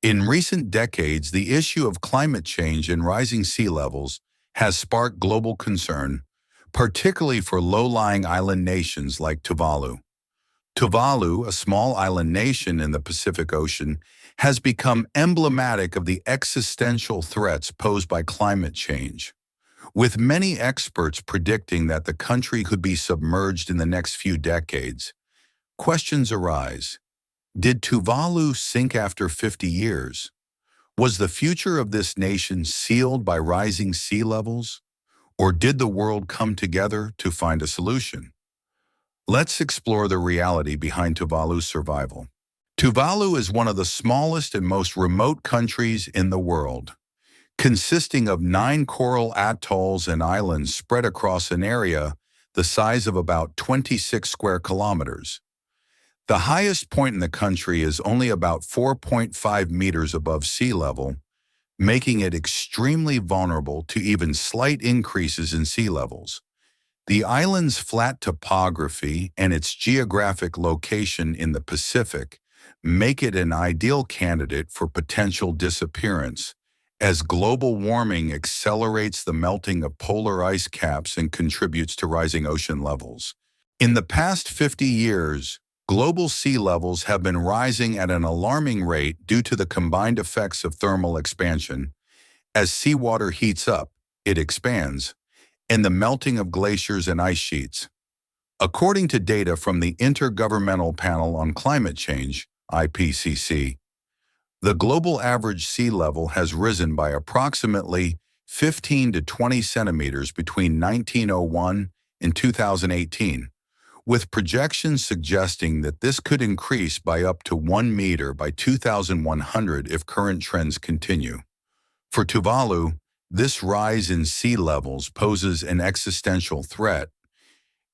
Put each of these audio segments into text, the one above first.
In recent decades, the issue of climate change and rising sea levels has sparked global concern, particularly for low-lying island nations like Tuvalu. Tuvalu, a small island nation in the Pacific Ocean, has become emblematic of the existential threats posed by climate change, with many experts predicting that the country could be submerged in the next few decades. Questions arise. Did Tuvalu sink after 50 years? Was the future of this nation sealed by rising sea levels? Or did the world come together to find a solution? Let's explore the reality behind Tuvalu's survival. Tuvalu is one of the smallest and most remote countries in the world, consisting of 9 coral atolls and islands spread across an area the size of about 26 square kilometers. The highest point in the country is only about 4.5 meters above sea level, making it extremely vulnerable to even slight increases in sea levels. The island's flat topography and its geographic location in the Pacific make it an ideal candidate for potential disappearance, as global warming accelerates the melting of polar ice caps and contributes to rising ocean levels. In the past 50 years, global sea levels have been rising at an alarming rate due to the combined effects of thermal expansion. As seawater heats up, it expands, and the melting of glaciers and ice sheets. According to data from the Intergovernmental Panel on Climate Change, IPCC, the global average sea level has risen by approximately 15 to 20 centimeters between 1901 and 2018, with projections suggesting that this could increase by up to 1 meter by 2100 if current trends continue. For Tuvalu, this rise in sea levels poses an existential threat.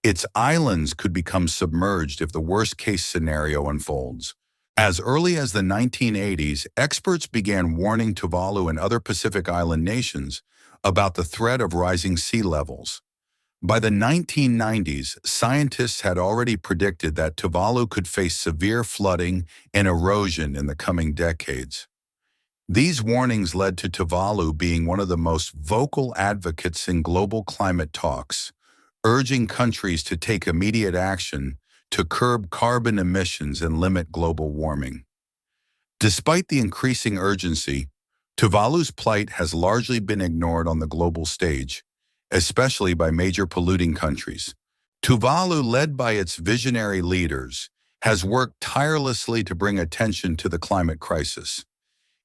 Its islands could become submerged if the worst-case scenario unfolds. As early as the 1980s, experts began warning Tuvalu and other Pacific Island nations about the threat of rising sea levels. By the 1990s, scientists had already predicted that Tuvalu could face severe flooding and erosion in the coming decades. These warnings led to Tuvalu being one of the most vocal advocates in global climate talks, urging countries to take immediate action to curb carbon emissions and limit global warming. Despite the increasing urgency, Tuvalu's plight has largely been ignored on the global stage, especially by major polluting countries. Tuvalu, led by its visionary leaders, has worked tirelessly to bring attention to the climate crisis.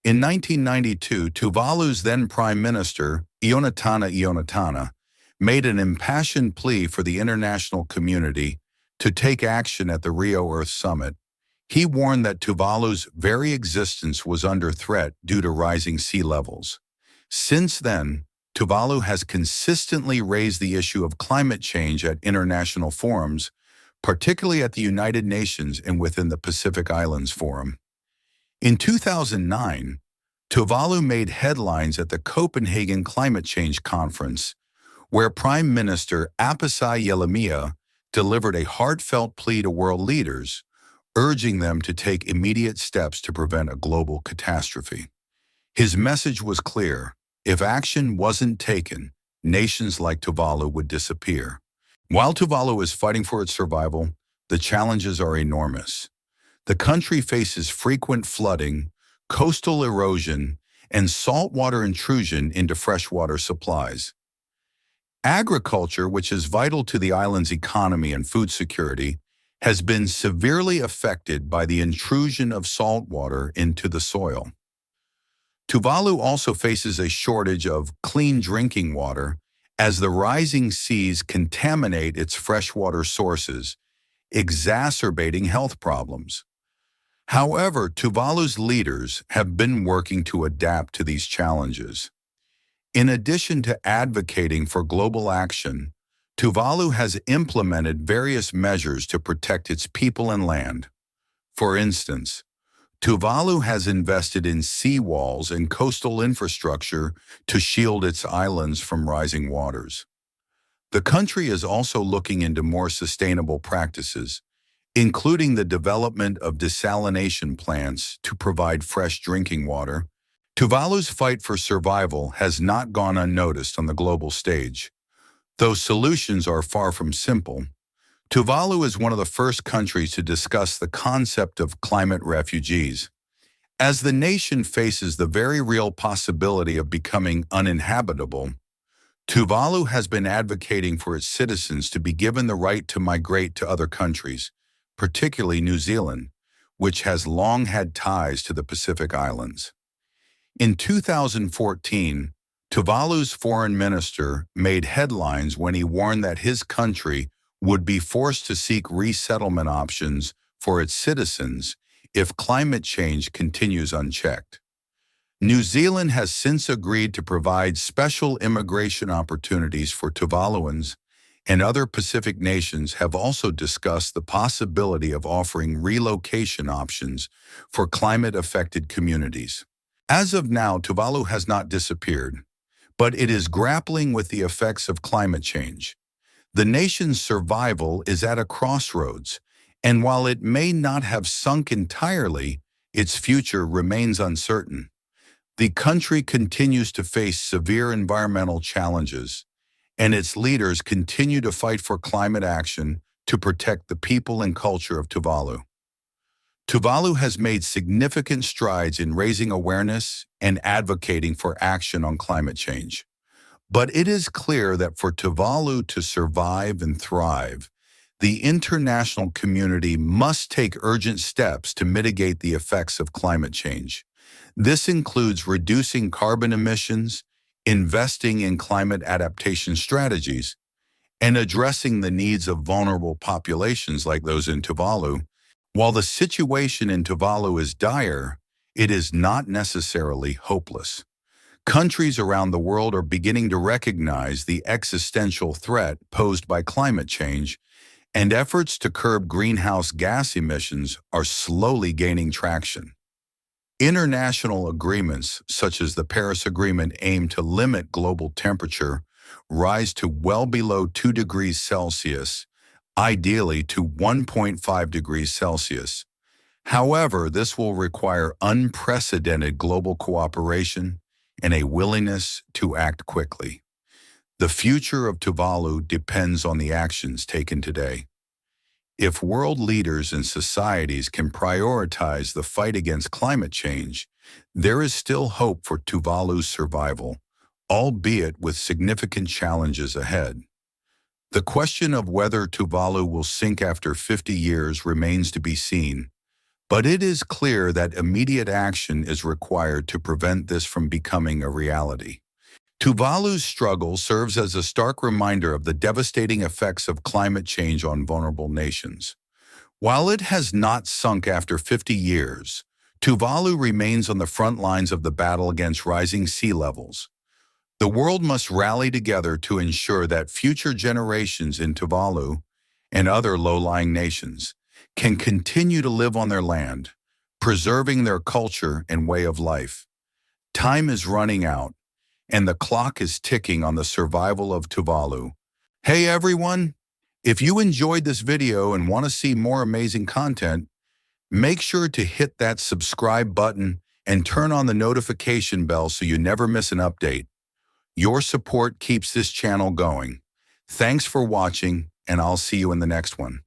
In 1992, Tuvalu's then Prime Minister, Ionatana, made an impassioned plea for the international community to take action at the Rio Earth Summit. He warned that Tuvalu's very existence was under threat due to rising sea levels. Since then, Tuvalu has consistently raised the issue of climate change at international forums, particularly at the United Nations and within the Pacific Islands Forum. In 2009, Tuvalu made headlines at the Copenhagen Climate Change Conference, where Prime Minister Apasai Yelamia delivered a heartfelt plea to world leaders, urging them to take immediate steps to prevent a global catastrophe. His message was clear: if action wasn't taken, nations like Tuvalu would disappear. While Tuvalu is fighting for its survival, the challenges are enormous. The country faces frequent flooding, coastal erosion, and saltwater intrusion into freshwater supplies. Agriculture, which is vital to the island's economy and food security, has been severely affected by the intrusion of saltwater into the soil. Tuvalu also faces a shortage of clean drinking water as the rising seas contaminate its freshwater sources, exacerbating health problems. However, Tuvalu's leaders have been working to adapt to these challenges. In addition to advocating for global action, Tuvalu has implemented various measures to protect its people and land. For instance, Tuvalu has invested in seawalls and coastal infrastructure to shield its islands from rising waters. The country is also looking into more sustainable practices, including the development of desalination plants to provide fresh drinking water. Tuvalu's fight for survival has not gone unnoticed on the global stage. Though solutions are far from simple, Tuvalu is one of the first countries to discuss the concept of climate refugees. As the nation faces the very real possibility of becoming uninhabitable, Tuvalu has been advocating for its citizens to be given the right to migrate to other countries, particularly New Zealand, which has long had ties to the Pacific Islands. In 2014, Tuvalu's foreign minister made headlines when he warned that his country would be forced to seek resettlement options for its citizens if climate change continues unchecked. New Zealand has since agreed to provide special immigration opportunities for Tuvaluans, and other Pacific nations have also discussed the possibility of offering relocation options for climate-affected communities. As of now, Tuvalu has not disappeared, but it is grappling with the effects of climate change. The nation's survival is at a crossroads, and while it may not have sunk entirely, its future remains uncertain. The country continues to face severe environmental challenges, and its leaders continue to fight for climate action to protect the people and culture of Tuvalu. Tuvalu has made significant strides in raising awareness and advocating for action on climate change. But it is clear that for Tuvalu to survive and thrive, the international community must take urgent steps to mitigate the effects of climate change. This includes reducing carbon emissions, investing in climate adaptation strategies, and addressing the needs of vulnerable populations like those in Tuvalu. While the situation in Tuvalu is dire, it is not necessarily hopeless. Countries around the world are beginning to recognize the existential threat posed by climate change, and efforts to curb greenhouse gas emissions are slowly gaining traction. International agreements, such as the Paris Agreement, aim to limit global temperature rise to well below 2 degrees Celsius, ideally to 1.5 degrees Celsius. However, this will require unprecedented global cooperation and a willingness to act quickly. The future of Tuvalu depends on the actions taken today. If world leaders and societies can prioritize the fight against climate change, there is still hope for Tuvalu's survival, albeit with significant challenges ahead. The question of whether Tuvalu will sink after 50 years remains to be seen, but it is clear that immediate action is required to prevent this from becoming a reality. Tuvalu's struggle serves as a stark reminder of the devastating effects of climate change on vulnerable nations. While it has not sunk after 50 years, Tuvalu remains on the front lines of the battle against rising sea levels. The world must rally together to ensure that future generations in Tuvalu and other low-lying nations can continue to live on their land, preserving their culture and way of life. Time is running out, and the clock is ticking on the survival of Tuvalu. Hey everyone, if you enjoyed this video and want to see more amazing content, make sure to hit that subscribe button and turn on the notification bell so you never miss an update. Your support keeps this channel going. Thanks for watching, and I'll see you in the next one.